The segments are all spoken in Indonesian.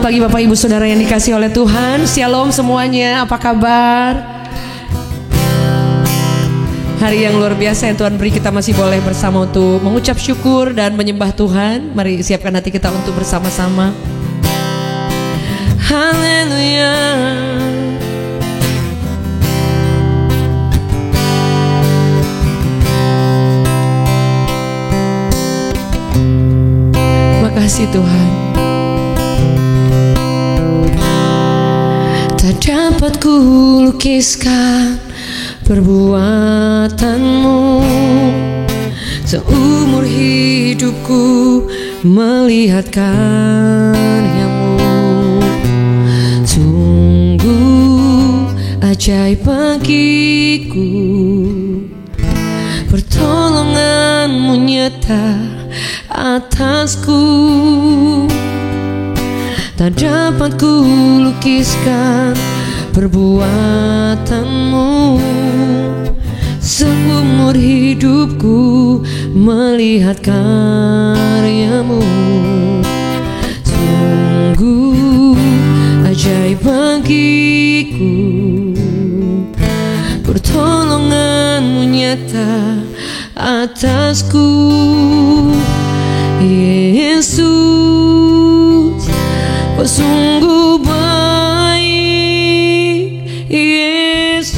Selamat pagi Bapak Ibu Saudara yang dikasihi oleh Tuhan. Shalom semuanya, apa kabar? Hari yang luar biasa yang Tuhan beri, kita masih boleh bersama untuk mengucap syukur dan menyembah Tuhan. Mari siapkan hati kita untuk bersama-sama. Haleluya. Makasih Tuhan. Tak dapat ku lukiskan perbuatanmu, seumur hidupku melihat karyamu. Sungguh ajaib bagiku, pertolonganmu nyata atasku. Tak dapat ku lukiskan perbuatanmu, seumur hidupku melihat karyamu. Sungguh ajaib bagiku, pertolonganmu nyata atasku. Yesus, kau sungguh baik. Yesus,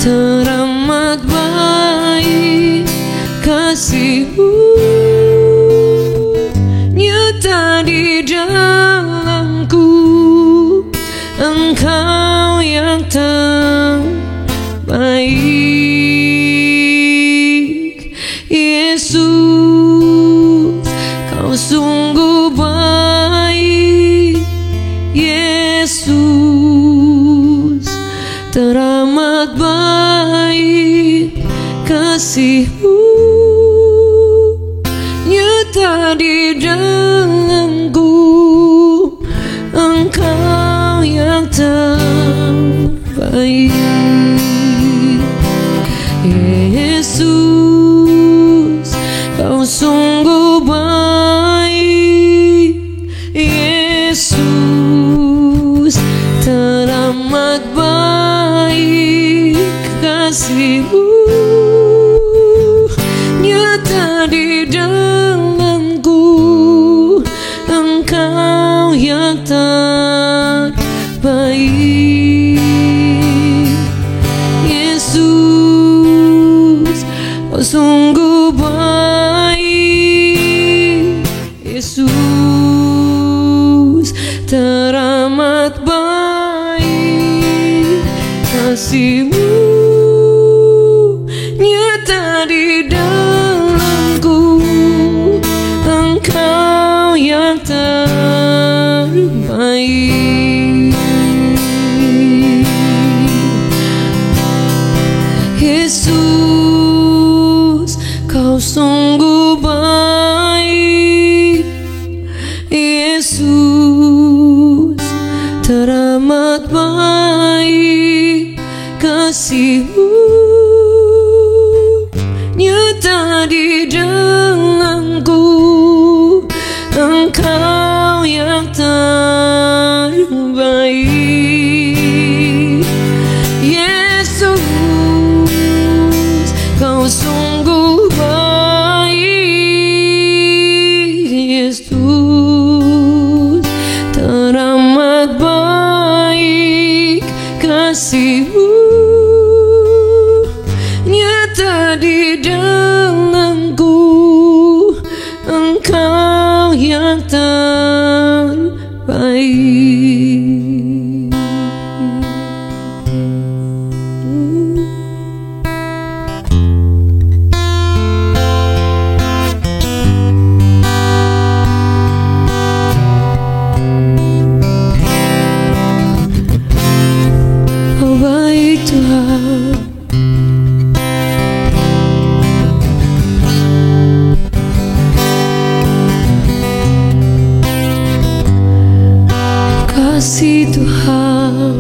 teramat baik. Kasih-Mu nyata di dalamku. Engkau yang terbaik. Yesus, kau sungguh baik. Yesus, teramat baik. Kasih-Mu nyata di dalamku. Engkau yang terbaik. Yesus, kau sungguh baik. Yesus, teramat baik. Kasih-Mu nyata di dalamku. Engkau yang terbaik. Yesus, kau sungguh baik. Yesus, teramat baik. Kasih-Mu nyata di dalamku. Engkau yang terbaik. Yesus, kau sungguh baik. Yesus, teramat baik. Kasih-Mu nyata di dalamku. Engkau yang terbaik. Yesus, kau sungguh baik. Yesus, teramat baik. Kasih-Mu nyata di dalamku. Engkau yang terbaik. Oh baik Tuhan. Kasih Tuhan.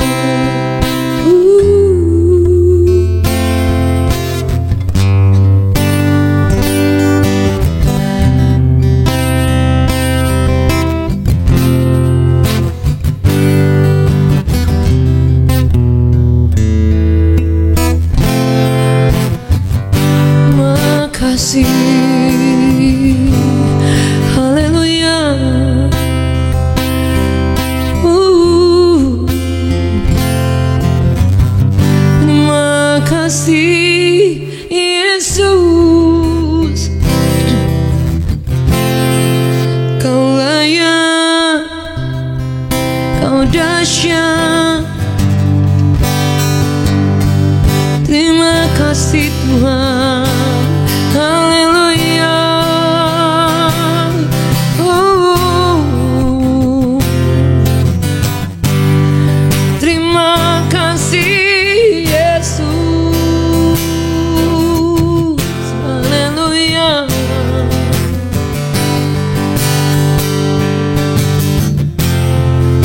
dahsyat. Terima kasih Tuhan. Haleluya. Terima kasih Yesus. Haleluya.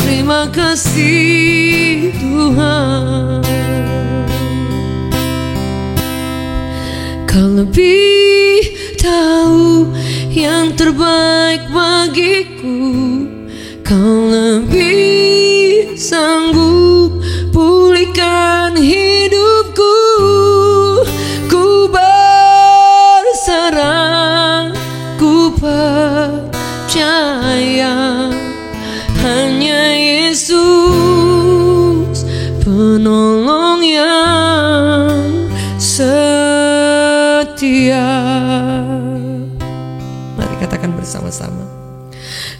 Terima kasih Tuhan. Kau lebih tahu yang terbaik bagiku. Kau lebih sanggup pulihkan hidupku. Ku berserah, ku percaya hanya Yesus penolong yang setia. Mari katakan bersama-sama.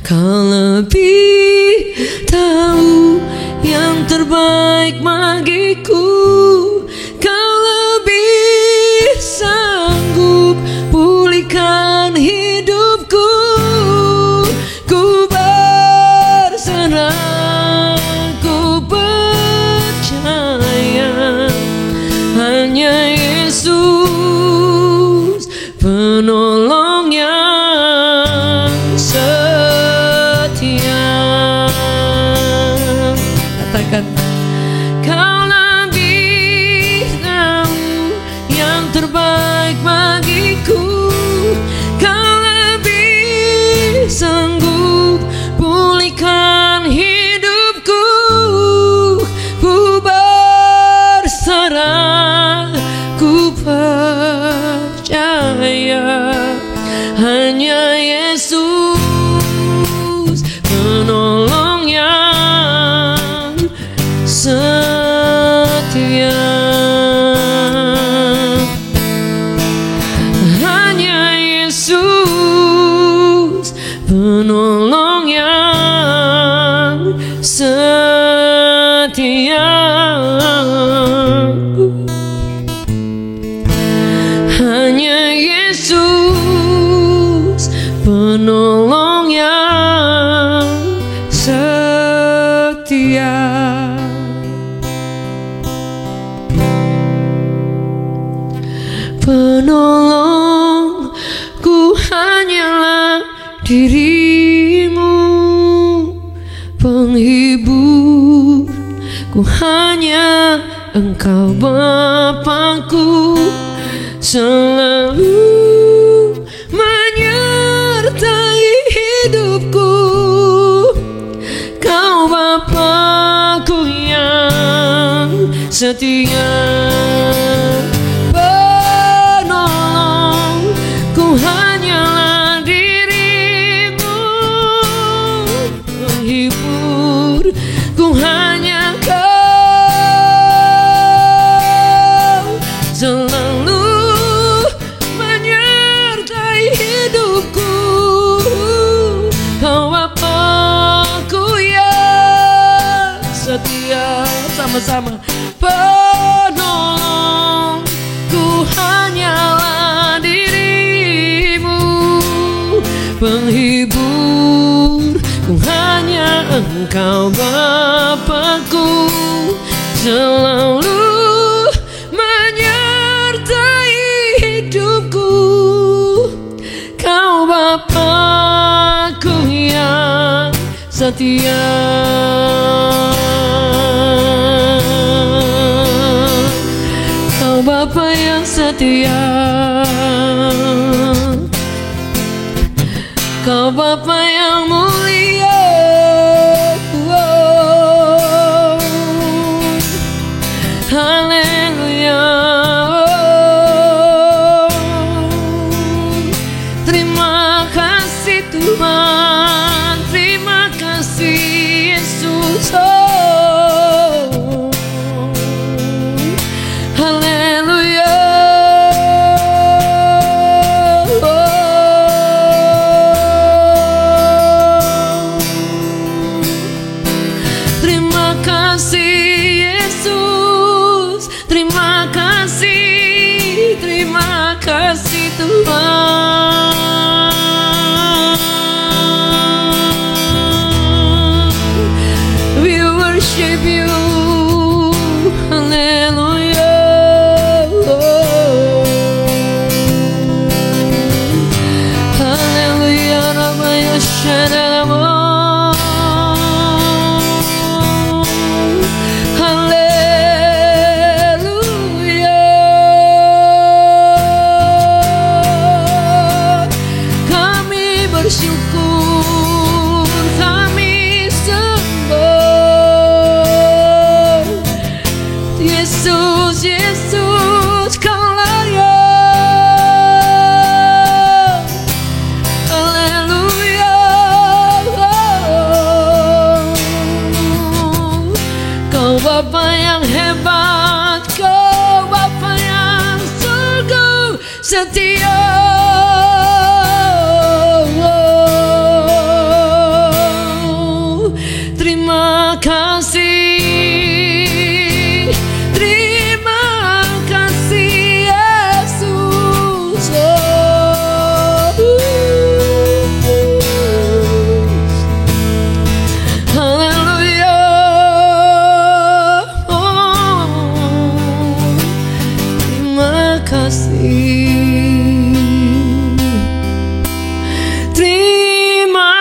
Kau lebih tahu yang terbaik bagiku. Kau lebih sanggup pulihkan hidupku. Ku berserah, ku percaya hanya Yesus penolong yang setia. Katakan, kau lebih tahu yang terbaik bagiku. Kau lebih sanggup pulihkan hidupku. Ku berserah, ku percaya hanya Yesus penolong yang setia. Hanya Yesus penolong yang setia. Hanya Yesus penolong yang setia. Penolongku hanyalah dirimu, penghiburku hanya Engkau Bapakku, selalu menyertai hidupku. Kau Bapakku yang setia. Penolongku hanyalah dirimu, penghiburku hanya Kau, selalu menyertai hidupku. Kau Bapakku yang setia. Sama-sama. Penolongku hanyalah dirimu, penghiburku hanya Engkau Bapakku, selalu menyertai hidupku. Kau Bapakku yang setia. Kau Bapa yang setia. Kau Bapa yang mulia. Haleluya. Terima kasih Tuhan, terima kasih Yesus. Haleluya. Terima kasih Yesus, terima kasih Tuhan. We worship you, haleluya. Haleluya, namanya Shadalamo. Bersyukur kami sembah Yesus, Yesus Kau layak. Haleluya. Kau Bapa yang hebat, Kau Bapa yang sungguh setia. Terima kasih Yesus. Haleluya. Terima kasih. Terima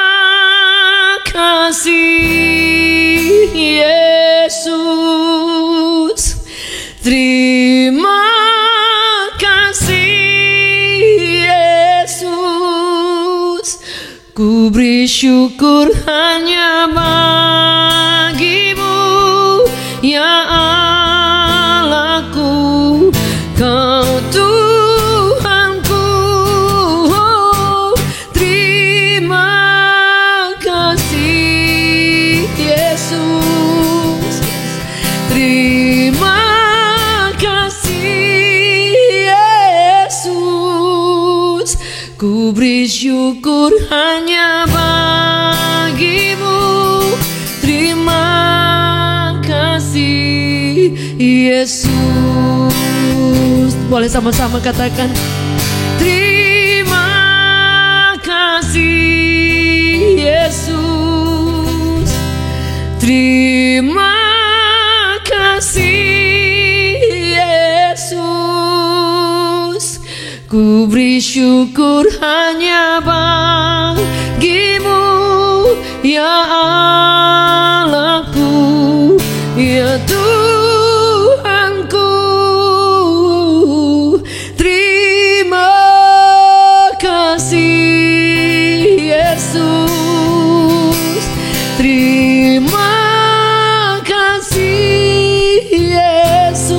kasih Yesus, terima kasih Yesus. Ku beri syukur hanya bagimu, ya Allahku, Kau Tuhanku. Terima kasih Yesus, terima kasih Yesus. Ku beri syukur hanya bagimu. Terima kasih Yesus. Boleh sama-sama katakan, terima kasih Yesus, terima kasih Yesus. Ku beri syukur hanya bagimu, ya Allahku, ya Tuhanku. Terima kasih Yesus, terima kasih Yesus.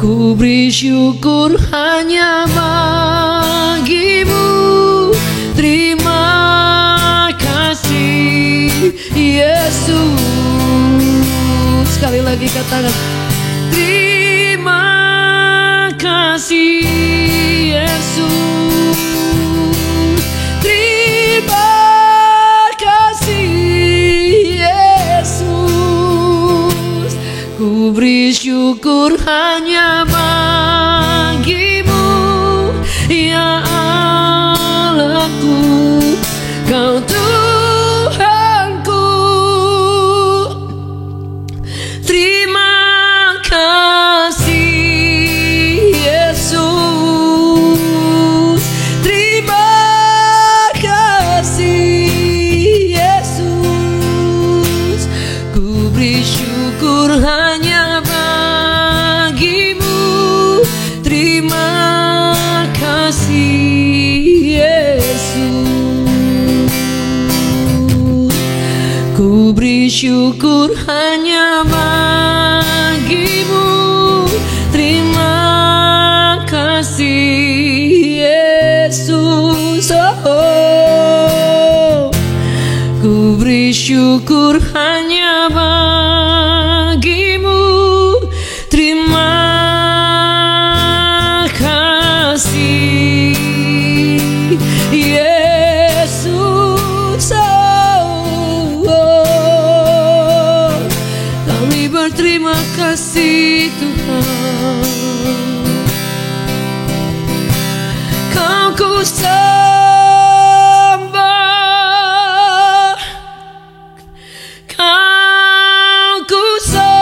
Ku beri syukur hanya bagimu. Terima kasih Yesus. Sekali lagi katakan, terima kasih Yesus, terima kasih Yesus. Ku beri syukur hanya bagimu, ya Allahku, Kau Tuhanku. Terima kasih Yesus, terima kasih Yesus. Ku beri syukur hanya bagimu. Terima kasih Yesus. Ku beri syukur hanya bagimu. Terima kasih Yesus. Ku beri syukur hanya bagimu. Terima kasih Yesus. Terima kasih Tuhan, Kau ku sembah, Kau ku sembah,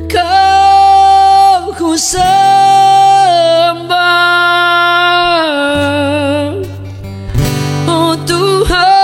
Kau ku sembah, oh Tuhan.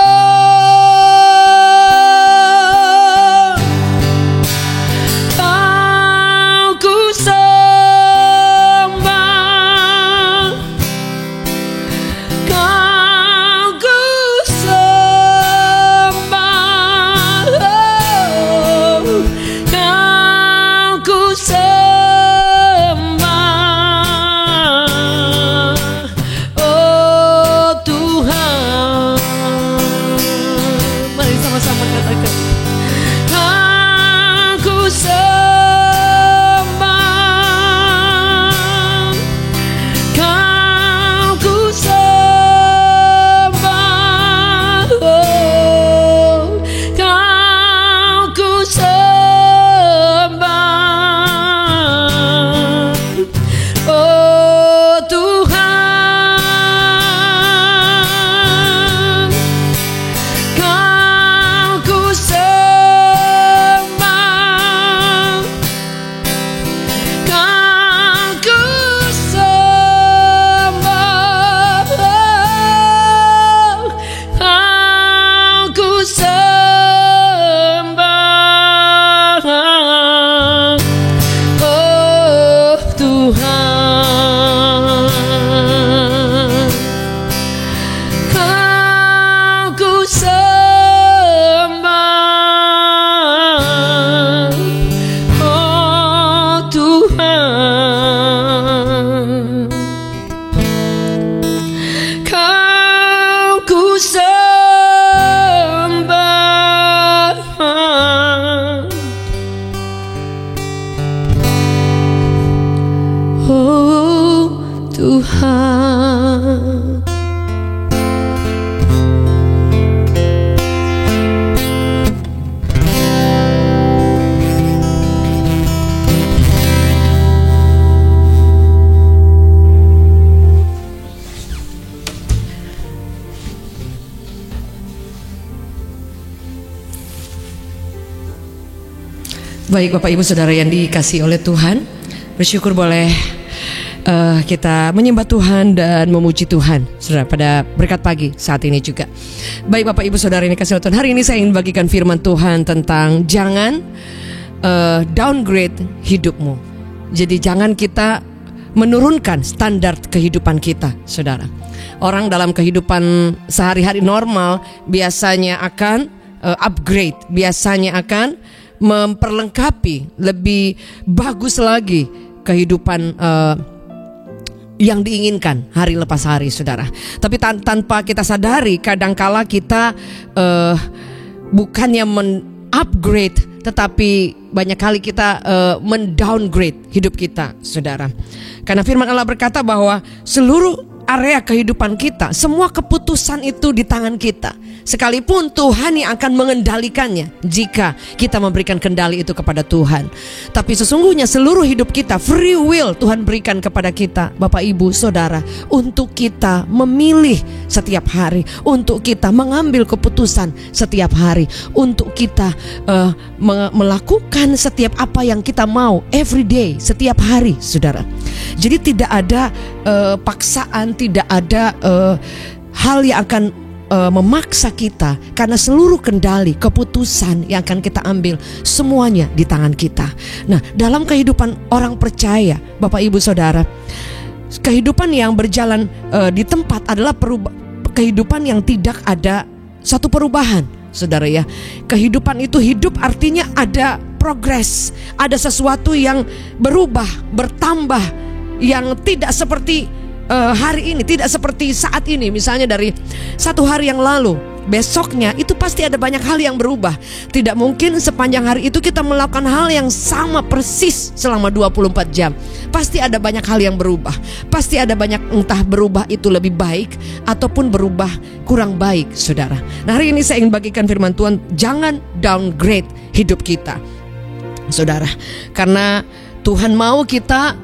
Baik Bapak Ibu Saudara yang dikasihi oleh Tuhan, bersyukur boleh kita menyembah Tuhan dan memuji Tuhan Saudara pada berkat pagi saat ini juga. Baik Bapak Ibu Saudara yang dikasihi oleh Tuhan, hari ini saya ingin bagikan firman Tuhan tentang jangan downgrade hidupmu. Jadi jangan kita menurunkan standar kehidupan kita Saudara. Orang dalam kehidupan sehari-hari normal biasanya akan upgrade, biasanya akan memperlengkapi lebih bagus lagi kehidupan yang diinginkan hari lepas hari Saudara. Tapi tanpa kita sadari kadangkala kita bukannya men-upgrade, tetapi banyak kali kita men-downgrade hidup kita Saudara. Karena firman Allah berkata bahwa seluruh area kehidupan kita, semua keputusan itu di tangan kita. Sekalipun Tuhan yang akan mengendalikannya jika kita memberikan kendali itu kepada Tuhan. Tapi sesungguhnya seluruh hidup kita, free will Tuhan berikan kepada kita Bapak Ibu Saudara, untuk kita memilih setiap hari, untuk kita mengambil keputusan setiap hari, untuk kita melakukan setiap apa yang kita mau every day, setiap hari Saudara. Jadi tidak ada paksaan, tidak ada hal yang akan memaksa kita, karena seluruh kendali, keputusan yang akan kita ambil semuanya di tangan kita. Nah, dalam kehidupan orang percaya Bapak Ibu Saudara, kehidupan yang berjalan di tempat adalah kehidupan yang tidak ada satu perubahan Saudara ya. Kehidupan itu hidup artinya ada progres, ada sesuatu yang berubah, bertambah, yang tidak seperti hari ini, tidak seperti saat ini. Misalnya dari satu hari yang lalu besoknya itu pasti ada banyak hal yang berubah. Tidak mungkin sepanjang hari itu kita melakukan hal yang sama persis selama 24 jam. Pasti ada banyak hal yang berubah. Pasti ada banyak, entah berubah itu lebih baik ataupun berubah kurang baik, saudara. Nah, hari ini saya ingin bagikan firman Tuhan, jangan downgrade hidup kita, saudara. Karena Tuhan mau kita,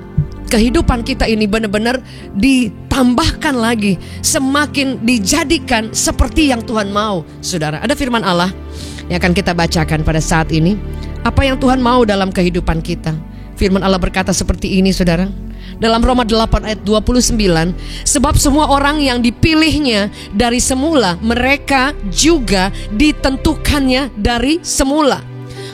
kehidupan kita ini benar-benar ditambahkan lagi, semakin dijadikan seperti yang Tuhan mau, saudara. Ada firman Allah yang akan kita bacakan pada saat ini. Apa yang Tuhan mau dalam kehidupan kita? Firman Allah berkata seperti ini, saudara. Dalam Roma 8 ayat 29, sebab semua orang yang dipilihnya dari semula, mereka juga ditentukannya dari semula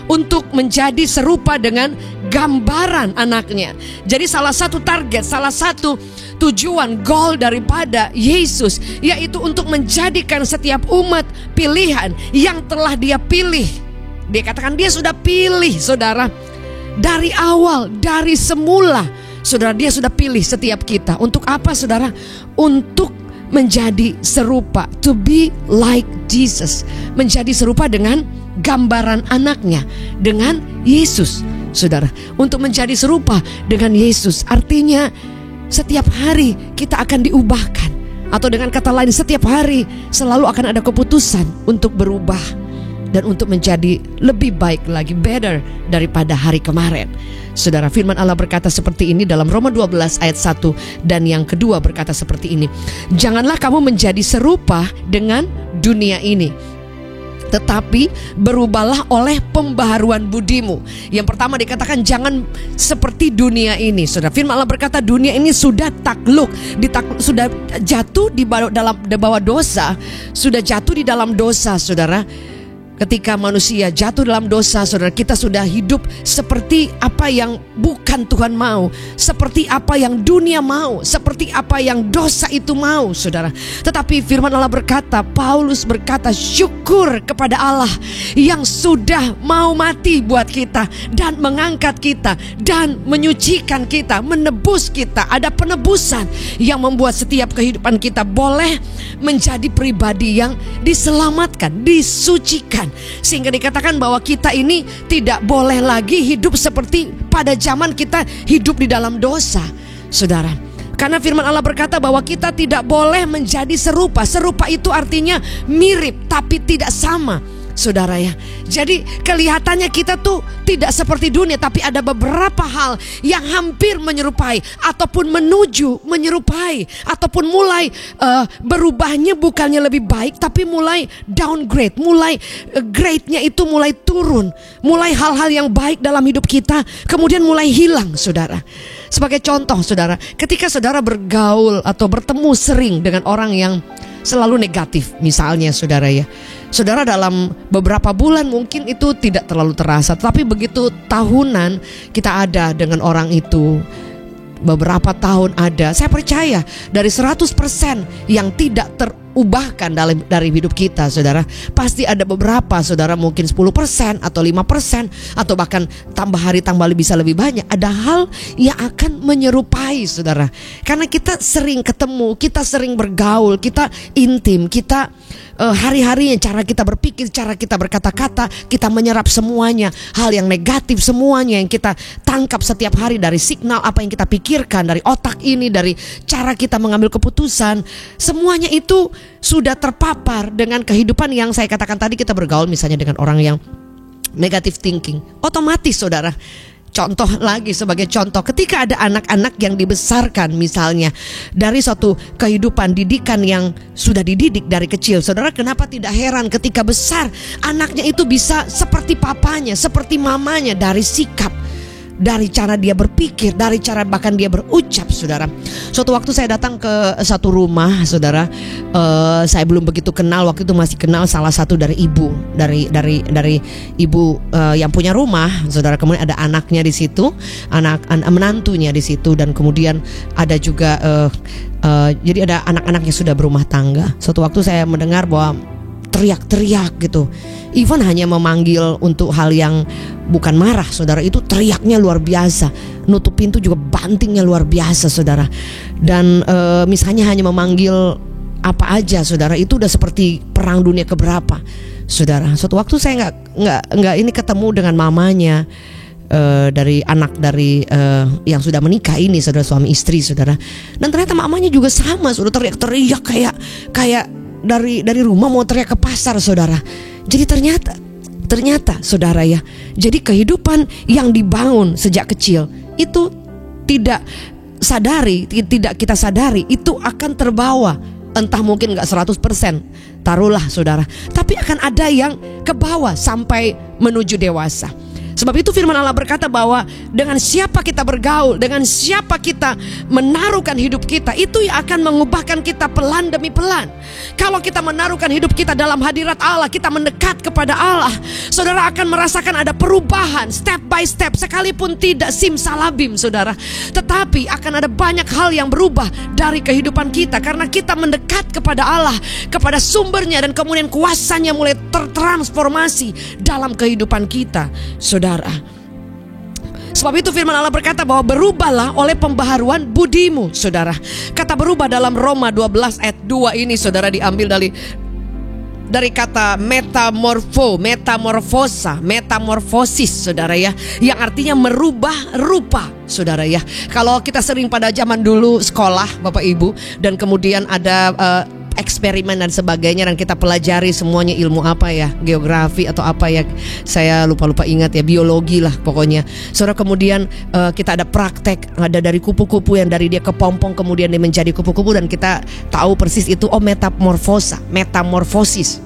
untuk menjadi serupa dengan gambaran anaknya. Jadi salah satu target, salah satu tujuan, goal daripada Yesus, yaitu untuk menjadikan setiap umat pilihan yang telah Dia pilih. Dia katakan Dia sudah pilih, saudara, dari awal, dari semula. Saudara, Dia sudah pilih setiap kita. Untuk apa, saudara? Untuk menjadi serupa, to be like Jesus, menjadi serupa dengan gambaran anaknya, dengan Yesus, saudara. Untuk menjadi serupa dengan Yesus artinya setiap hari kita akan diubahkan, atau dengan kata lain, setiap hari selalu akan ada keputusan untuk berubah dan untuk menjadi lebih baik lagi, better daripada hari kemarin. Saudara, firman Allah berkata seperti ini dalam Roma 12 ayat 1 dan yang kedua berkata seperti ini, janganlah kamu menjadi serupa dengan dunia ini, tetapi berubahlah oleh pembaharuan budimu. Yang pertama dikatakan jangan seperti dunia ini, saudara. Firman Allah berkata dunia ini sudah takluk, sudah jatuh di bawah dosa, sudah jatuh di dalam dosa, saudara. Ketika manusia jatuh dalam dosa, saudara, kita sudah hidup seperti apa yang bukan Tuhan mau, seperti apa yang dunia mau, seperti apa yang dosa itu mau, saudara. Tetapi firman Allah berkata, Paulus berkata, syukur kepada Allah yang sudah mau mati buat kita dan mengangkat kita dan menyucikan kita, menebus kita. Ada penebusan yang membuat setiap kehidupan kita boleh menjadi pribadi yang diselamatkan, disucikan. Sehingga dikatakan bahwa kita ini tidak boleh lagi hidup seperti pada zaman kita hidup di dalam dosa, saudara. Karena firman Allah berkata bahwa kita tidak boleh menjadi serupa. Serupa itu artinya mirip tapi tidak sama, saudara ya. Jadi kelihatannya kita tuh tidak seperti dunia, tapi ada beberapa hal yang hampir menyerupai ataupun menuju menyerupai, ataupun mulai berubahnya bukannya lebih baik tapi mulai downgrade, mulai grade-nya itu mulai turun, mulai hal-hal yang baik dalam hidup kita kemudian mulai hilang, saudara. Sebagai contoh, saudara, ketika saudara bergaul atau bertemu sering dengan orang yang selalu negatif, misalnya, saudara ya, saudara dalam beberapa bulan mungkin itu tidak terlalu terasa, tapi begitu tahunan kita ada dengan orang itu, beberapa tahun ada, saya percaya dari 100% yang tidak terubahkan dari hidup kita, saudara, pasti ada beberapa, saudara, mungkin 10% atau 5% atau bahkan tambah hari tambah bisa lebih banyak. Ada hal yang akan menyerupai, saudara, karena kita sering ketemu, kita sering bergaul, kita intim, kita hari-harinya cara kita berpikir, cara kita berkata-kata, kita menyerap semuanya, hal yang negatif semuanya yang kita tangkap setiap hari dari signal apa yang kita pikirkan, dari otak ini, dari cara kita mengambil keputusan, semuanya itu sudah terpapar dengan kehidupan yang saya katakan tadi. Kita bergaul misalnya dengan orang yang negative thinking, otomatis, saudara. Contoh lagi, sebagai contoh, ketika ada anak-anak yang dibesarkan misalnya dari suatu kehidupan didikan yang sudah dididik dari kecil, saudara, kenapa tidak heran ketika besar anaknya itu bisa seperti papanya, seperti mamanya, dari sikap, dari cara dia berpikir, dari cara bahkan dia berucap, saudara. Suatu waktu saya datang ke satu rumah, saudara, saya belum begitu kenal, waktu itu masih kenal salah satu dari ibu, dari ibu yang punya rumah, saudara. Kemudian ada anaknya di situ, menantunya di situ, dan kemudian ada juga jadi ada anak-anak yang sudah berumah tangga. Suatu waktu saya mendengar bahwa teriak-teriak gitu, even hanya memanggil untuk hal yang bukan marah, saudara, itu teriaknya luar biasa, nutup pintu juga bantingnya luar biasa, saudara. Dan misalnya hanya memanggil apa aja, saudara. Itu udah seperti perang dunia keberapa, saudara. Suatu waktu saya nggak ini ketemu dengan mamanya dari anak dari yang sudah menikah ini, saudara, suami istri, saudara. Dan ternyata mamanya juga sama, sudah teriak-teriak kayak dari rumah mau teriak ke pasar, saudara. Jadi ternyata saudara ya, jadi kehidupan yang dibangun sejak kecil itu tidak kita sadari itu akan terbawa, entah mungkin gak 100%, taruhlah saudara, tapi akan ada yang ke bawah sampai menuju dewasa. Sebab itu firman Allah berkata bahwa dengan siapa kita bergaul, dengan siapa kita menaruhkan hidup kita, itu yang akan mengubahkan kita pelan demi pelan. Kalau kita menaruhkan hidup kita dalam hadirat Allah, kita mendekat kepada Allah, saudara akan merasakan ada perubahan step by step, sekalipun tidak simsalabim, saudara. Tetapi akan ada banyak hal yang berubah dari kehidupan kita, karena kita mendekat kepada Allah, kepada sumbernya, dan kemudian kuasanya mulai tertransformasi dalam kehidupan kita, saudara. Sebab itu firman Allah berkata bahwa berubahlah oleh pembaharuan budimu, saudara. Kata berubah dalam Roma 12 ayat 2 ini, saudara, diambil dari kata metamorfosis, saudara ya, yang artinya merubah rupa, saudara ya. Kalau kita sering pada zaman dulu sekolah, Bapak Ibu, dan kemudian ada eksperimen dan sebagainya, dan kita pelajari semuanya ilmu apa ya, geografi atau apa ya, saya lupa ingat ya, biologi lah pokoknya. Saudara, kemudian kita ada praktek, ada dari kupu-kupu yang dari dia kepompong kemudian dia menjadi kupu-kupu, dan kita tahu persis itu metamorfosis,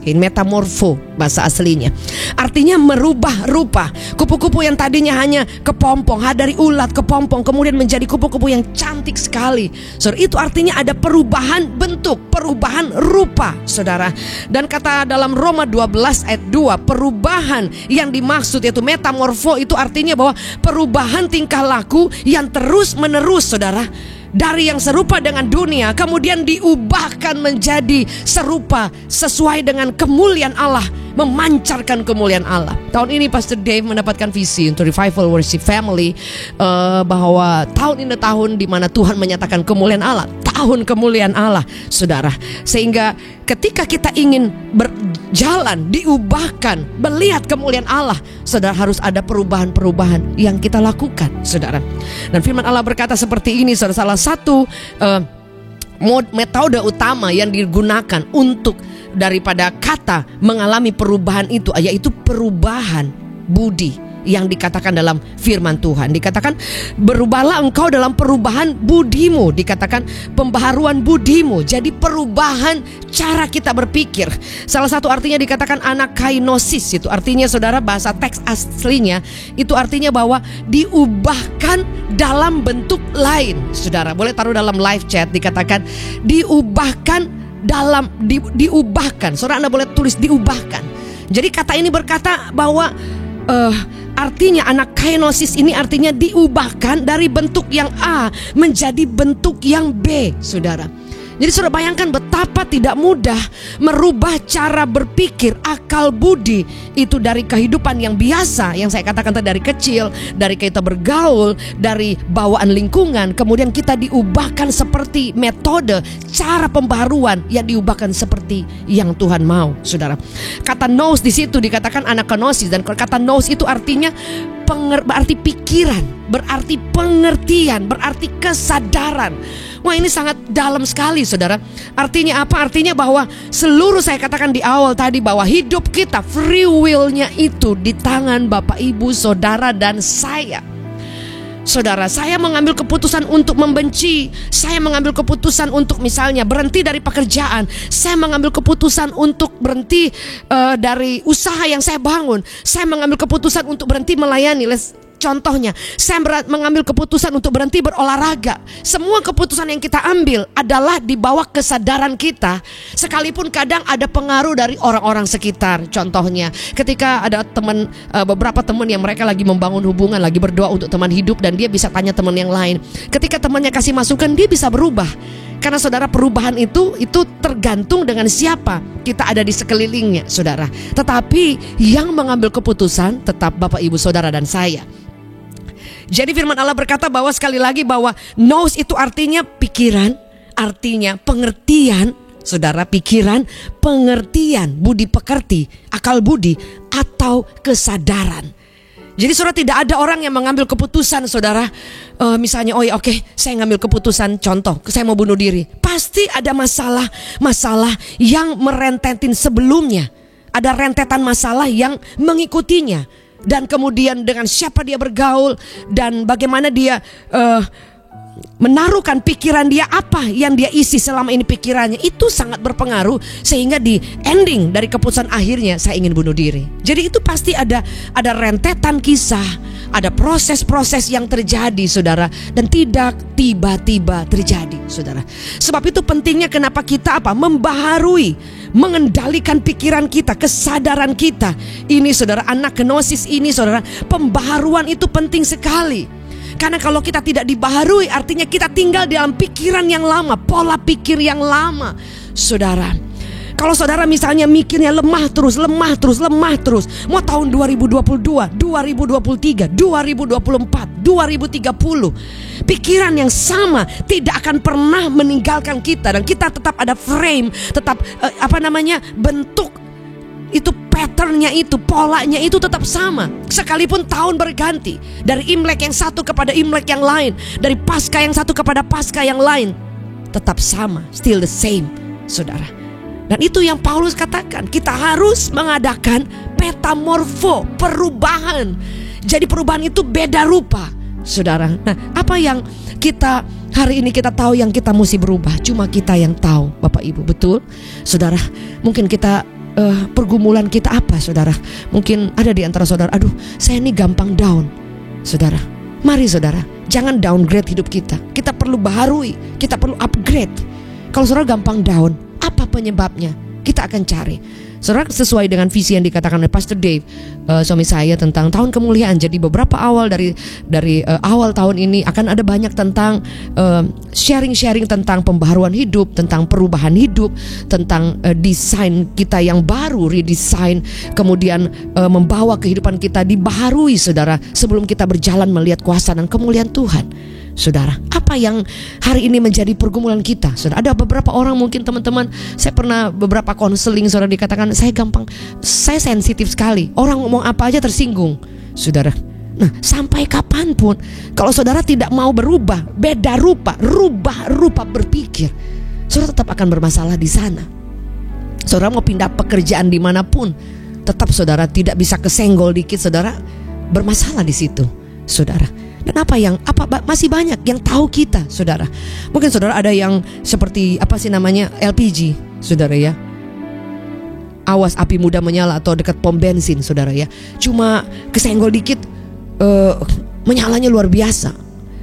metamorfo bahasa aslinya, artinya merubah rupa. Kupu-kupu yang tadinya hanya kepompong, dari ulat kepompong kemudian menjadi kupu-kupu yang cantik sekali. Saudara, itu artinya ada perubahan bentuk, perubahan rupa, saudara. Dan kata dalam Roma 12 ayat 2, perubahan yang dimaksud yaitu metamorfo, itu artinya bahwa perubahan tingkah laku yang terus menerus, saudara. Dari yang serupa dengan dunia kemudian diubahkan menjadi serupa sesuai dengan kemuliaan Allah, memancarkan kemuliaan Allah. Tahun ini Pastor Dave mendapatkan visi untuk Revival Worship Family, bahwa tahun ini tahun di mana Tuhan menyatakan kemuliaan Allah, tahun kemuliaan Allah, saudara. Sehingga ketika kita ingin berjalan, diubahkan, melihat kemuliaan Allah, saudara, harus ada perubahan-perubahan yang kita lakukan, saudara. Dan firman Allah berkata seperti ini, saudara. Salah satu metode utama yang digunakan untuk daripada kata mengalami perubahan itu, yaitu perubahan budi yang dikatakan dalam firman Tuhan. Dikatakan berubahlah engkau dalam perubahan budimu, dikatakan pembaharuan budimu. Jadi perubahan cara kita berpikir. Salah satu artinya dikatakan anakainosis, itu artinya, saudara, bahasa teks aslinya itu artinya bahwa diubahkan dalam bentuk lain. Saudara boleh taruh dalam live chat, dikatakan diubahkan dalam diubahkan. Saudara, Anda boleh tulis diubahkan. Jadi kata ini berkata bahwa artinya anakainosis ini artinya diubahkan dari bentuk yang A menjadi bentuk yang B, saudara. Jadi saudara bayangkan betapa tidak mudah merubah cara berpikir, akal budi itu dari kehidupan yang biasa, yang saya katakan tadi, dari kecil, dari kita bergaul, dari bawaan lingkungan, kemudian kita diubahkan seperti metode cara pembaharuan yang diubahkan seperti yang Tuhan mau, saudara. Kata nous di situ dikatakan anakainosis, dan kata nous itu artinya berarti pikiran, berarti pengertian, berarti kesadaran. Wah, ini sangat dalam sekali, saudara. Artinya apa? Artinya bahwa seluruh, saya katakan di awal tadi, bahwa hidup kita, free will-nya itu di tangan Bapak, Ibu, saudara, dan saya. Saudara, saya mengambil keputusan untuk membenci, saya mengambil keputusan untuk misalnya berhenti dari pekerjaan, saya mengambil keputusan untuk berhenti dari usaha yang saya bangun, saya mengambil keputusan untuk berhenti melayani. Contohnya, saya mengambil keputusan untuk berhenti berolahraga. Semua keputusan yang kita ambil adalah di bawah kesadaran kita, sekalipun kadang ada pengaruh dari orang-orang sekitar. Contohnya, ketika ada beberapa teman yang mereka lagi membangun hubungan, lagi berdoa untuk teman hidup, dan dia bisa tanya teman yang lain. Ketika temannya kasih masukan, dia bisa berubah. Karena saudara, perubahan itu tergantung dengan siapa kita ada di sekelilingnya, saudara. Tetapi yang mengambil keputusan tetap Bapak, Ibu, saudara, dan saya. Jadi firman Allah berkata bahwa sekali lagi bahwa nous itu artinya pikiran, artinya pengertian, saudara, pikiran, pengertian, budi pekerti, akal budi, atau kesadaran. Jadi saudara, tidak ada orang yang mengambil keputusan saudara, misalnya oke, saya ngambil keputusan, contoh saya mau bunuh diri. Pasti ada masalah yang merentetin sebelumnya. Ada rentetan masalah yang mengikutinya. Dan kemudian dengan siapa dia bergaul, dan bagaimana dia menaruhkan pikiran dia, apa yang dia isi selama ini pikirannya, itu sangat berpengaruh sehingga di ending dari keputusan akhirnya saya ingin bunuh diri. Jadi itu pasti ada rentetan kisah, ada proses-proses yang terjadi saudara, dan tidak tiba-tiba terjadi saudara. Sebab itu pentingnya kenapa kita membaharui, mengendalikan pikiran kita, kesadaran kita. Ini saudara, anak kenosis ini saudara, pembaharuan itu penting sekali. Karena kalau kita tidak dibaharui, artinya kita tinggal di dalam pikiran yang lama, pola pikir yang lama. Saudara, kalau saudara misalnya mikirnya lemah terus, mau tahun 2022, 2023, 2024, 2030, pikiran yang sama tidak akan pernah meninggalkan kita. Dan kita tetap ada frame, tetap bentuk itu, patternnya itu, polanya itu tetap sama. Sekalipun tahun berganti, dari Imlek yang satu kepada Imlek yang lain, dari Paskah yang satu kepada Paskah yang lain, tetap sama, still the same saudara. Dan itu yang Paulus katakan, kita harus mengadakan metamorfo, perubahan. Jadi perubahan itu beda rupa saudara. Nah, apa yang kita hari ini kita tahu yang kita mesti berubah? Cuma kita yang tahu, Bapak Ibu, betul saudara. Mungkin kita pergumulan kita apa saudara? Mungkin ada di antara saudara, aduh saya ini gampang down. Saudara, mari saudara, jangan downgrade hidup kita. Kita perlu baharui, kita perlu upgrade. Kalau saudara gampang down, apa penyebabnya? Kita akan cari. Saudara, sesuai dengan visi yang dikatakan oleh Pastor Dave, suami saya, tentang tahun kemuliaan. Jadi beberapa awal dari awal tahun ini akan ada banyak tentang sharing tentang pembaharuan hidup, tentang perubahan hidup, tentang desain kita yang baru, redesign, kemudian membawa kehidupan kita dibaharui saudara, sebelum kita berjalan melihat kuasa dan kemuliaan Tuhan. Saudara, apa yang hari ini menjadi pergumulan kita? Saudara, ada beberapa orang, mungkin teman-teman, saya pernah beberapa konseling, saudara, dikatakan saya sensitif sekali. Orang ngomong apa aja tersinggung, saudara. Nah, sampai kapanpun kalau saudara tidak mau berubah, beda rupa, rubah rupa berpikir, saudara tetap akan bermasalah di sana. Saudara mau pindah pekerjaan dimanapun, tetap saudara tidak bisa kesenggol dikit, saudara bermasalah di situ, saudara. Dan masih banyak yang tahu kita, saudara. Mungkin saudara ada yang seperti LPG, saudara ya. Awas api mudah menyala, atau dekat pom bensin, saudara ya. Cuma kesenggol dikit, menyalanya luar biasa,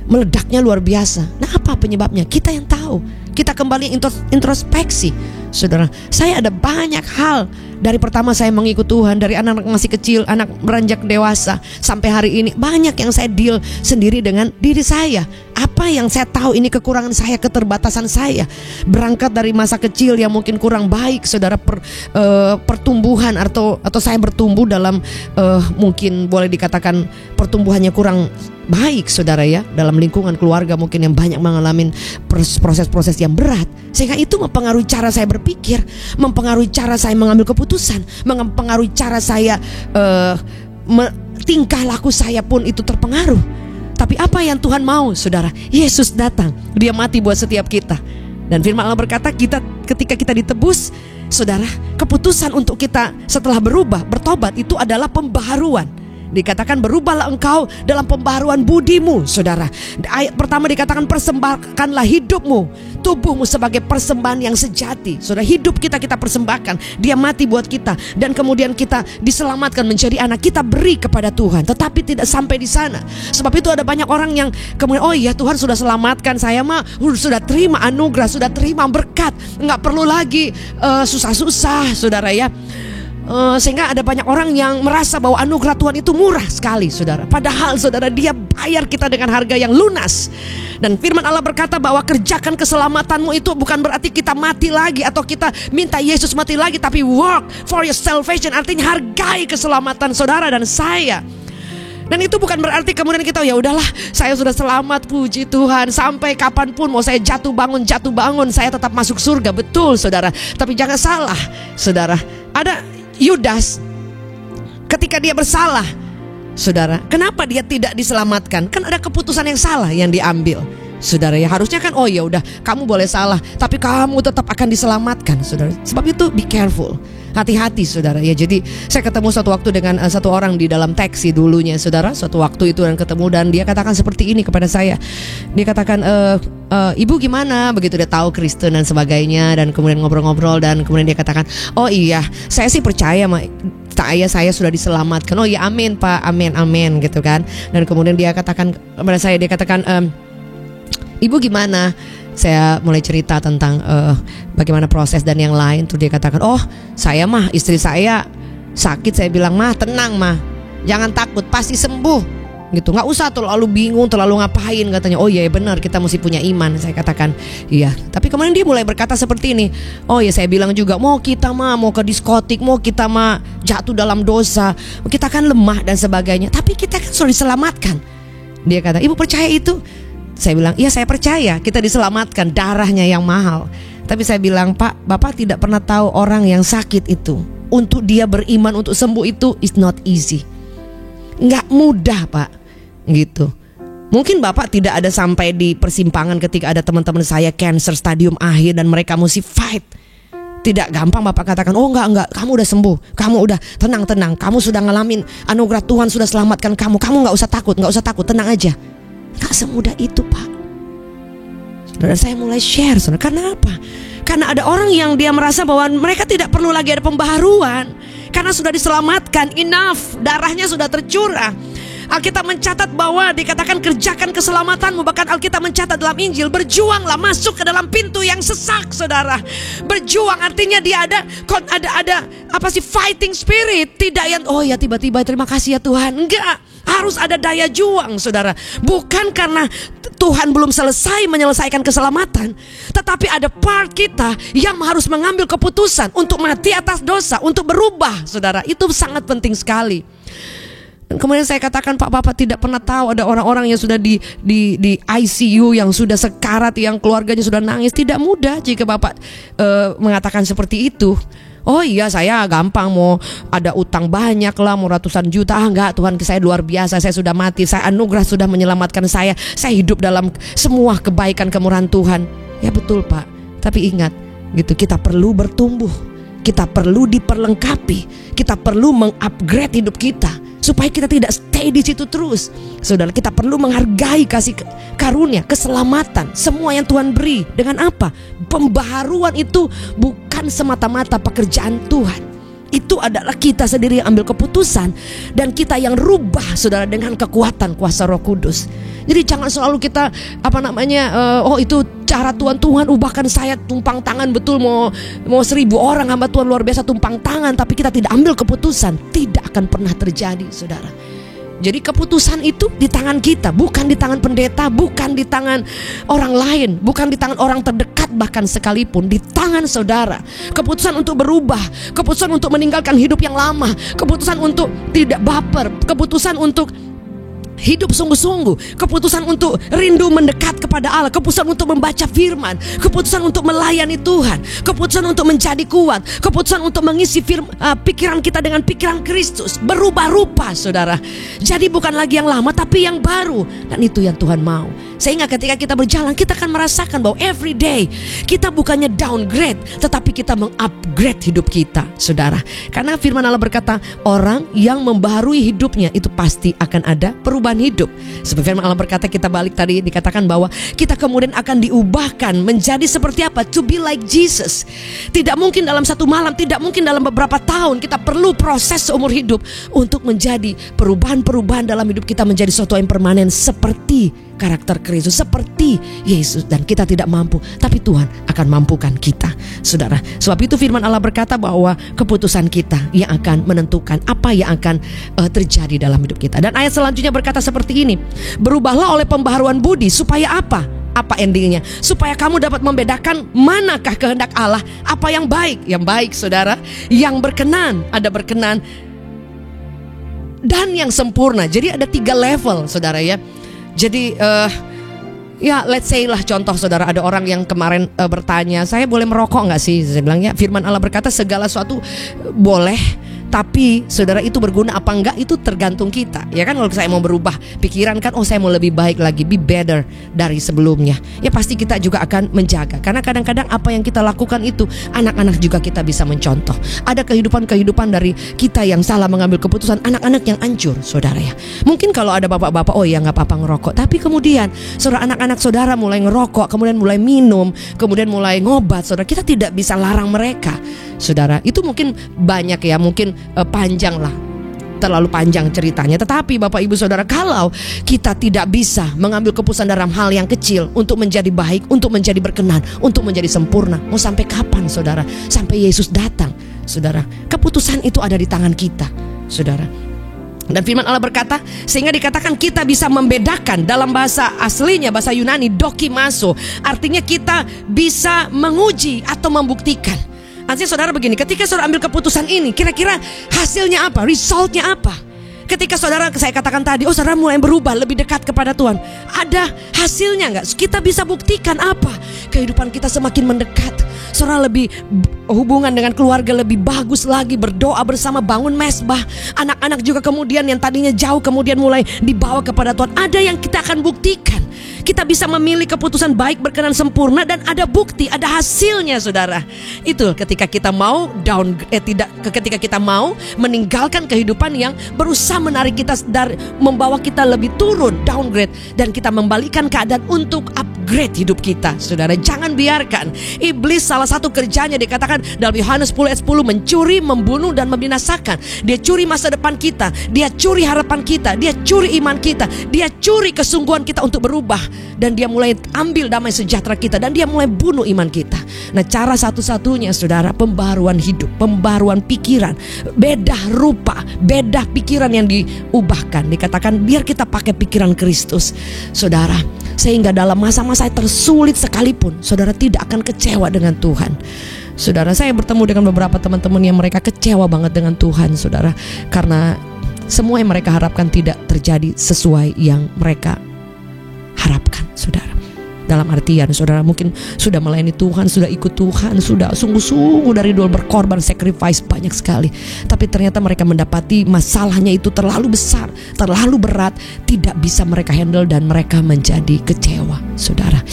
meledaknya luar biasa. Nah, apa penyebabnya? Kita yang tahu. Kita kembali introspeksi, saudara. Saya ada banyak hal, dari pertama saya mengikut Tuhan, dari anak masih kecil, anak beranjak dewasa, sampai hari ini banyak yang saya deal sendiri dengan diri saya. Apa yang saya tahu ini kekurangan saya, keterbatasan saya. Berangkat dari masa kecil yang mungkin kurang baik, saudara, pertumbuhan atau saya bertumbuh dalam mungkin boleh dikatakan pertumbuhannya kurang baik, saudara ya, dalam lingkungan keluarga mungkin yang banyak mengalami proses-proses yang berat, sehingga itu mempengaruhi cara saya berpikir, mempengaruhi cara saya mengambil keputusan, mempengaruhi cara saya tingkah laku saya pun itu terpengaruh. Tapi apa yang Tuhan mau, saudara? Yesus datang, dia mati buat setiap kita. Dan firman Allah berkata, ketika kita ditebus, saudara, keputusan untuk kita setelah berubah, bertobat, itu adalah pembaharuan. Dikatakan berubahlah engkau dalam pembaharuan budimu, saudara. Ayat pertama dikatakan persembahkanlah hidupmu, tubuhmu sebagai persembahan yang sejati. Saudara, hidup kita persembahkan. Dia mati buat kita, dan kemudian kita diselamatkan menjadi anak. Kita beri kepada Tuhan, tetapi tidak sampai di sana. Sebab itu ada banyak orang yang kemudian, oh iya Tuhan sudah selamatkan saya, sudah terima anugerah, sudah terima berkat, nggak perlu lagi susah-susah, saudara ya. Sehingga ada banyak orang yang merasa bahwa anugerah Tuhan itu murah sekali, saudara. Padahal saudara, dia bayar kita dengan harga yang lunas. Dan firman Allah berkata bahwa kerjakan keselamatanmu itu bukan berarti kita mati lagi, atau kita minta Yesus mati lagi, tapi work for your salvation, artinya hargai keselamatan saudara dan saya. Dan itu bukan berarti kemudian kita ya udahlah, saya sudah selamat, puji Tuhan, sampai kapanpun mau saya jatuh bangun saya tetap masuk surga. Betul saudara, tapi jangan salah saudara. Ada Yudas ketika dia bersalah saudara, kenapa dia tidak diselamatkan? Kan ada keputusan yang salah yang diambil saudara ya. Harusnya kan oh ya udah, kamu boleh salah tapi kamu tetap akan diselamatkan saudara. Sebab itu be careful, hati-hati saudara ya. Jadi saya ketemu suatu waktu dengan satu orang di dalam taksi dulunya saudara, suatu waktu itu dan ketemu, dan dia katakan seperti ini kepada saya. Dia katakan ibu gimana, begitu dia tahu Kristen dan sebagainya, dan kemudian ngobrol-ngobrol, dan kemudian dia katakan oh iya saya sih percaya saya sudah diselamatkan. Oh iya amin Pak, amin gitu kan. Dan kemudian dia katakan kepada saya, dia katakan ibu gimana? Saya mulai cerita tentang bagaimana proses dan yang lain. Terus dia katakan, oh saya mah istri saya sakit. Saya bilang, mah tenang mah, jangan takut, pasti sembuh gitu. Nggak usah terlalu bingung, terlalu ngapain katanya. Oh iya benar, kita mesti punya iman. Saya katakan iya. Tapi kemudian dia mulai berkata seperti ini, oh ya saya bilang juga, mau kita mah mau ke diskotik, mau kita mah jatuh dalam dosa, kita kan lemah dan sebagainya, tapi kita kan sudah diselamatkan. Dia kata, ibu percaya itu? Saya bilang, iya saya percaya kita diselamatkan, darahnya yang mahal. Tapi saya bilang, Pak, Bapak tidak pernah tahu orang yang sakit itu, untuk dia beriman untuk sembuh itu is not easy. Nggak mudah Pak gitu. Mungkin Bapak tidak ada sampai di persimpangan ketika ada teman-teman saya cancer stadium akhir dan mereka mesti fight. Tidak gampang Bapak katakan, oh enggak, kamu udah sembuh, kamu udah tenang, kamu sudah ngalamin anugerah Tuhan sudah selamatkan kamu nggak usah takut, tenang aja. Gak semudah itu Pak. Saudara, saya mulai share saudara. Karena apa? Karena ada orang yang dia merasa bahwa mereka tidak perlu lagi ada pembaharuan, karena sudah diselamatkan, enough, darahnya sudah tercurah. Alkitab mencatat bahwa dikatakan kerjakan keselamatanmu. Bahkan Alkitab mencatat dalam Injil, berjuanglah masuk ke dalam pintu yang sesak saudara. Berjuang artinya dia ada apa sih, fighting spirit. Tidak yang oh ya tiba-tiba terima kasih ya Tuhan. Enggak, harus ada daya juang saudara. Bukan karena Tuhan belum selesai menyelesaikan keselamatan, tetapi ada part kita yang harus mengambil keputusan untuk mati atas dosa, untuk berubah saudara. Itu sangat penting sekali. Dan kemudian saya katakan, Pak, Bapak tidak pernah tahu ada orang-orang yang sudah di ICU, yang sudah sekarat, yang keluarganya sudah nangis. Tidak mudah jika Bapak mengatakan seperti itu. Oh iya saya gampang, mau ada utang banyak lah, mau ratusan juta. Enggak, Tuhan saya luar biasa, saya sudah mati, saya anugerah sudah menyelamatkan saya hidup dalam semua kebaikan kemurahan Tuhan. Ya betul Pak, tapi ingat gitu, kita perlu bertumbuh, kita perlu diperlengkapi, kita perlu mengupgrade hidup kita supaya kita tidak stay di situ terus. Saudara, kita perlu menghargai kasih karunia, keselamatan, semua yang Tuhan beri. Dengan apa? Pembaharuan itu bukan semata-mata pekerjaan Tuhan. Itu adalah kita sendiri yang ambil keputusan, dan kita yang rubah saudara dengan kekuatan kuasa Roh Kudus. Jadi jangan selalu kita oh itu cara Tuhan ubahkan saya tumpang tangan, betul mau 1000 orang hamba Tuhan luar biasa tumpang tangan, tapi kita tidak ambil keputusan, tidak akan pernah terjadi saudara. Jadi keputusan itu di tangan kita, bukan di tangan pendeta, bukan di tangan orang lain, bukan di tangan orang terdekat bahkan sekalipun, di tangan saudara. Keputusan untuk berubah, keputusan untuk meninggalkan hidup yang lama, keputusan untuk tidak baper, keputusan untuk hidup sungguh-sungguh, keputusan untuk rindu mendekat kepada Allah, keputusan untuk membaca firman, keputusan untuk melayani Tuhan, keputusan untuk menjadi kuat, keputusan untuk mengisi pikiran kita dengan pikiran Kristus, berubah rupa saudara. Jadi bukan lagi yang lama tapi yang baru, dan itu yang Tuhan mau. Sehingga ketika kita berjalan, kita akan merasakan bahwa every day kita bukannya downgrade, tetapi kita mengupgrade hidup kita saudara. Karena firman Allah berkata, orang yang membaharui hidupnya itu pasti akan ada perubahan hidup. Seperti firman Allah berkata, kita balik tadi, dikatakan bahwa kita kemudian akan diubahkan menjadi seperti apa? To be like Jesus. Tidak mungkin dalam satu malam, tidak mungkin dalam beberapa tahun. Kita perlu proses seumur hidup untuk menjadi perubahan-perubahan dalam hidup kita, menjadi sesuatu yang permanen seperti karakter Kristus, seperti Yesus. Dan kita tidak mampu, tapi Tuhan akan mampukan kita saudara. Sebab itu firman Allah berkata bahwa keputusan kita yang akan menentukan apa yang akan terjadi dalam hidup kita. Dan ayat selanjutnya berkata seperti ini, berubahlah oleh pembaharuan budi. Supaya apa? Apa endingnya? Supaya kamu dapat membedakan manakah kehendak Allah, apa yang baik. Yang baik saudara, yang berkenan, ada berkenan dan yang sempurna. Jadi ada 3 level saudara ya. Jadi ya let's say lah contoh saudara, ada orang yang kemarin bertanya, saya boleh merokok gak sih? Saya bilang ya, firman Allah berkata segala sesuatu boleh, tapi saudara itu berguna apa enggak itu tergantung kita. Ya kan, kalau saya mau berubah pikiran kan, oh saya mau lebih baik lagi, be better dari sebelumnya, ya pasti kita juga akan menjaga. Karena kadang-kadang apa yang kita lakukan itu anak-anak juga kita bisa mencontoh. Ada kehidupan dari kita yang salah mengambil keputusan, anak-anak yang hancur saudara ya. Mungkin kalau ada bapak-bapak, oh ya gak apa-apa ngerokok, tapi kemudian saudara, anak-anak saudara mulai ngerokok, kemudian mulai minum, kemudian mulai ngobat saudara, kita tidak bisa larang mereka saudara. Itu mungkin banyak ya, mungkin panjang lah, terlalu panjang ceritanya. Tetapi Bapak Ibu Saudara, kalau kita tidak bisa mengambil keputusan dalam hal yang kecil untuk menjadi baik, untuk menjadi berkenan, untuk menjadi sempurna, mau sampai kapan saudara? Sampai Yesus datang saudara. Keputusan itu ada di tangan kita saudara. Dan firman Allah berkata, sehingga dikatakan kita bisa membedakan. Dalam bahasa aslinya, bahasa Yunani, dokimaso, artinya kita bisa menguji atau membuktikan. Artinya saudara begini, ketika saudara ambil keputusan ini, kira-kira hasilnya apa? Resultnya apa? Ketika saudara, saya katakan tadi, oh saudara mulai berubah, lebih dekat kepada Tuhan, ada hasilnya enggak? Kita bisa buktikan apa? Kehidupan kita semakin mendekat, saudara lebih hubungan dengan keluarga lebih bagus lagi, berdoa bersama, bangun mesbah. Anak-anak juga kemudian yang tadinya jauh kemudian mulai dibawa kepada Tuhan. Ada yang kita akan buktikan. Kita bisa memilih keputusan baik, berkenan, sempurna, dan ada bukti, ada hasilnya saudara. Itu ketika kita mau ketika kita mau meninggalkan kehidupan yang berusaha menarik kita dari, membawa kita lebih turun, downgrade, dan kita membalikan keadaan untuk upgrade hidup kita saudara. Jangan biarkan iblis, salah satu kerjanya dikatakan dalam Yohanes 10 ayat 10, mencuri, membunuh, dan membinasakan. Dia curi masa depan kita, dia curi harapan kita, dia curi iman kita, dia curi kesungguhan kita untuk berubah. Dan dia mulai ambil damai sejahtera kita, dan dia mulai bunuh iman kita. Nah, cara satu-satunya saudara, pembaruan hidup, pembaruan pikiran, beda rupa, beda pikiran yang diubahkan. Dikatakan biar kita pakai pikiran Kristus saudara, sehingga dalam masa-masa tersulit sekalipun saudara tidak akan kecewa dengan Tuhan. Saudara, saya bertemu dengan beberapa teman-teman yang mereka kecewa banget dengan Tuhan saudara, karena semua yang mereka harapkan tidak terjadi sesuai yang mereka harapkan saudara. Dalam artian saudara mungkin sudah melayani Tuhan, sudah ikut Tuhan, sudah sungguh-sungguh dari dulu berkorban, sacrifice banyak sekali, tapi ternyata mereka mendapati masalahnya itu terlalu besar, terlalu berat, tidak bisa mereka handle, dan mereka menjadi kecewa saudara.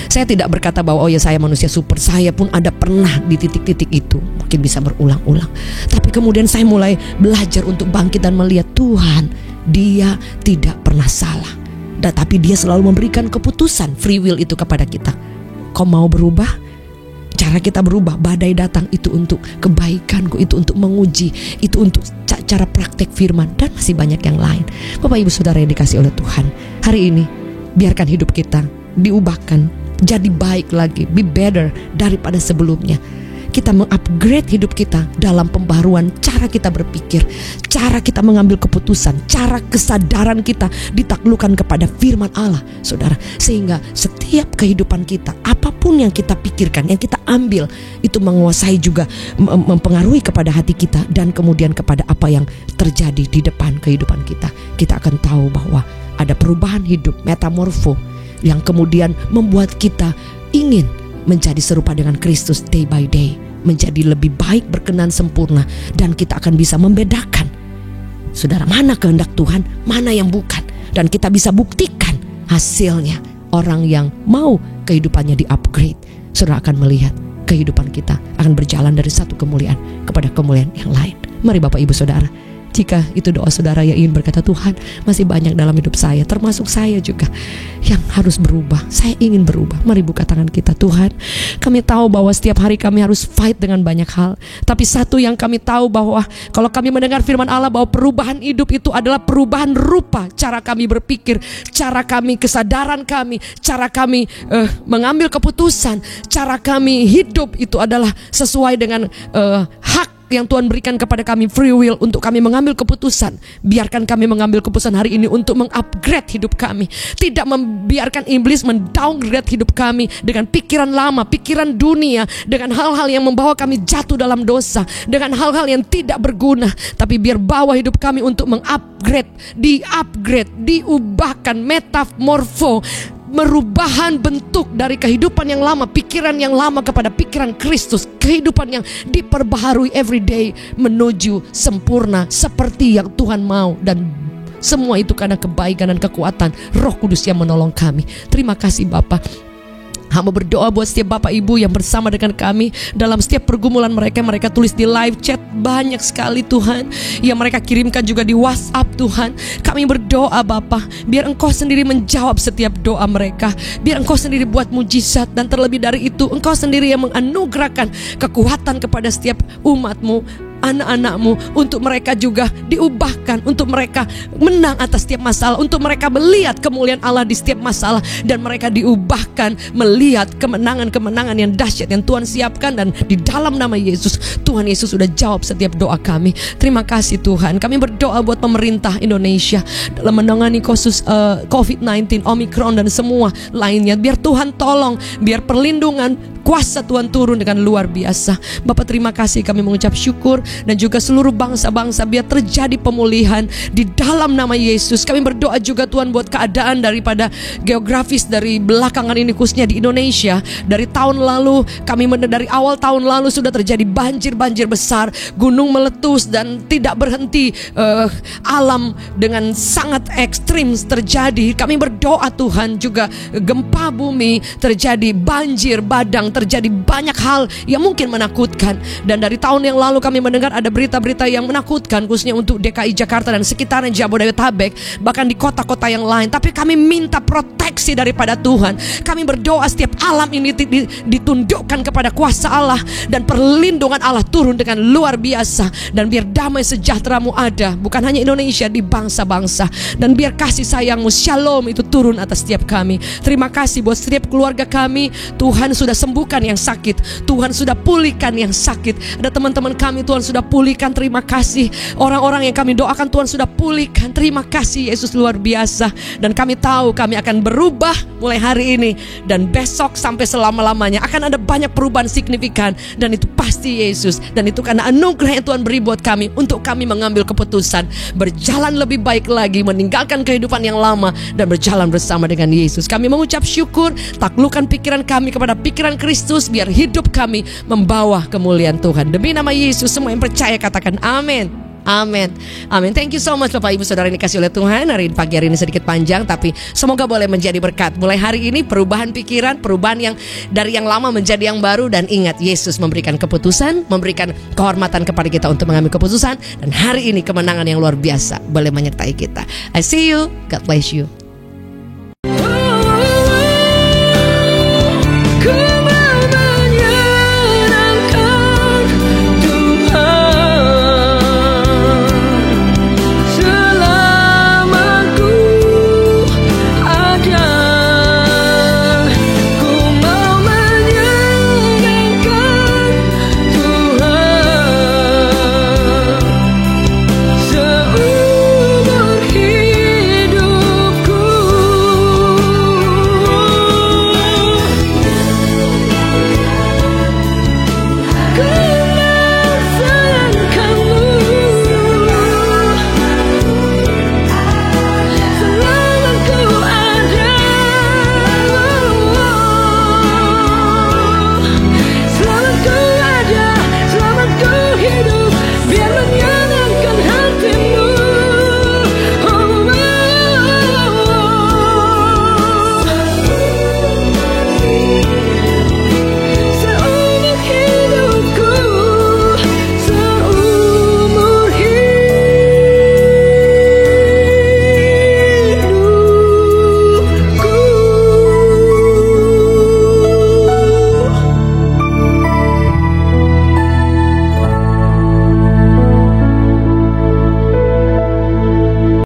Saya tidak berkata bahwa oh ya saya manusia super, saya pun ada pernah di titik-titik itu, mungkin bisa berulang-ulang. Tapi kemudian saya mulai belajar untuk bangkit dan melihat Tuhan, Dia tidak pernah salah. Tapi Dia selalu memberikan keputusan free will itu kepada kita. Kau mau berubah? Cara kita berubah, badai datang, itu untuk kebaikanku, itu untuk menguji, itu untuk cara praktek firman, dan masih banyak yang lain. Bapak Ibu Saudara yang dikasih oleh Tuhan, hari ini biarkan hidup kita diubahkan, jadi baik lagi, be better daripada sebelumnya. Kita mengupgrade hidup kita dalam pembaruan cara kita berpikir, cara kita mengambil keputusan, cara kesadaran kita ditaklukkan kepada firman Allah saudara. Sehingga setiap kehidupan kita, apapun yang kita pikirkan, yang kita ambil, itu menguasai juga, mempengaruhi kepada hati kita, dan kemudian kepada apa yang terjadi di depan kehidupan kita. Kita akan tahu bahwa ada perubahan hidup, metamorfo, yang kemudian membuat kita ingin menjadi serupa dengan Kristus day by day, menjadi lebih baik, berkenan, sempurna. Dan kita akan bisa membedakan saudara, mana kehendak Tuhan, mana yang bukan. Dan kita bisa buktikan hasilnya. Orang yang mau kehidupannya di-upgrade, saudara akan melihat kehidupan kita akan berjalan dari satu kemuliaan kepada kemuliaan yang lain. Mari Bapak Ibu Saudara, jika itu doa saudara yang ingin berkata, Tuhan masih banyak dalam hidup saya, termasuk saya juga, yang harus berubah, saya ingin berubah. Mari buka tangan kita. Tuhan, kami tahu bahwa setiap hari kami harus fight dengan banyak hal, tapi satu yang kami tahu bahwa kalau kami mendengar firman Allah bahwa perubahan hidup itu adalah perubahan rupa, cara kami berpikir, cara kami, kesadaran kami, cara kami mengambil keputusan, cara kami hidup itu adalah sesuai dengan hak yang Tuhan berikan kepada kami free will untuk kami mengambil keputusan. Biarkan kami mengambil keputusan hari ini untuk mengupgrade hidup kami. Tidak membiarkan iblis mendowngrade hidup kami dengan pikiran lama, pikiran dunia, dengan hal-hal yang membawa kami jatuh dalam dosa, dengan hal-hal yang tidak berguna. Tapi biar bawa hidup kami untuk mengupgrade, diubahkan, metamorfo, merubahan bentuk dari kehidupan yang lama, pikiran yang lama kepada pikiran Kristus, kehidupan yang diperbaharui every day menuju sempurna seperti yang Tuhan mau. Dan semua itu karena kebaikan dan kekuatan Roh Kudus yang menolong kami. Terima kasih Bapa. Hamba berdoa buat setiap Bapak Ibu yang bersama dengan kami dalam setiap pergumulan mereka. Mereka tulis di live chat banyak sekali Tuhan, yang mereka kirimkan juga di WhatsApp Tuhan. Kami berdoa Bapa, biar Engkau sendiri menjawab setiap doa mereka. Biar Engkau sendiri buat mujizat, dan terlebih dari itu Engkau sendiri yang menganugerahkan kekuatan kepada setiap umat-Mu, anak-anak-Mu, untuk mereka juga diubahkan, untuk mereka menang atas setiap masalah, untuk mereka melihat kemuliaan Allah di setiap masalah, dan mereka diubahkan melihat kemenangan-kemenangan yang dahsyat yang Tuhan siapkan. Dan di dalam nama Yesus, Tuhan Yesus sudah jawab setiap doa kami. Terima kasih Tuhan. Kami berdoa buat pemerintah Indonesia dalam menangani kasus COVID-19, Omicron dan semua lainnya. Biar Tuhan tolong, biar perlindungan kuasa Tuhan turun dengan luar biasa. Bapak terima kasih, kami mengucap syukur. Dan juga seluruh bangsa-bangsa, biar terjadi pemulihan di dalam nama Yesus. Kami berdoa juga Tuhan buat keadaan daripada geografis dari belakangan ini, khususnya di Indonesia. Dari tahun lalu, dari awal tahun lalu sudah terjadi banjir besar, gunung meletus dan tidak berhenti, alam dengan sangat ekstrim terjadi. Kami berdoa Tuhan juga gempa bumi terjadi, banjir badang terjadi, banyak hal yang mungkin menakutkan. Dan dari tahun yang lalu kami mendengar ada berita-berita yang menakutkan, khususnya untuk DKI Jakarta dan sekitarnya, Jabodetabek, bahkan di kota-kota yang lain. Tapi kami minta proteksi daripada Tuhan. Kami berdoa setiap alam ini ditundukkan kepada kuasa Allah, dan perlindungan Allah turun dengan luar biasa. Dan biar damai sejahtera-Mu ada, bukan hanya Indonesia, di bangsa-bangsa. Dan biar kasih sayang-Mu, shalom itu turun atas setiap kami. Terima kasih buat setiap keluarga kami. Tuhan sudah sembuhkan yang sakit, Tuhan sudah pulihkan yang sakit. Ada teman-teman kami Tuhan sudah pulihkan, terima kasih. Orang-orang yang kami doakan Tuhan sudah pulihkan, terima kasih Yesus, luar biasa. Dan kami tahu kami akan berubah mulai hari ini, dan besok sampai selama-lamanya akan ada banyak perubahan signifikan. Dan itu pasti Yesus, dan itu karena anugerah yang Tuhan beri buat kami, untuk kami mengambil keputusan berjalan lebih baik lagi, meninggalkan kehidupan yang lama dan berjalan bersama dengan Yesus. Kami mengucap syukur, taklukkan pikiran kami kepada pikiran Kristus, biar hidup kami membawa kemuliaan Tuhan. Demi nama Yesus, semua yang percaya katakan amin. Amin. Amin. Thank you so much Bapak Ibu Saudara yang dikasih oleh Tuhan. Pagi hari ini sedikit panjang, tapi semoga boleh menjadi berkat. Mulai hari ini perubahan pikiran, perubahan yang dari yang lama menjadi yang baru. Dan ingat, Yesus memberikan keputusan, memberikan kehormatan kepada kita untuk mengambil keputusan. Dan hari ini kemenangan yang luar biasa boleh menyertai kita. I see you. God bless you.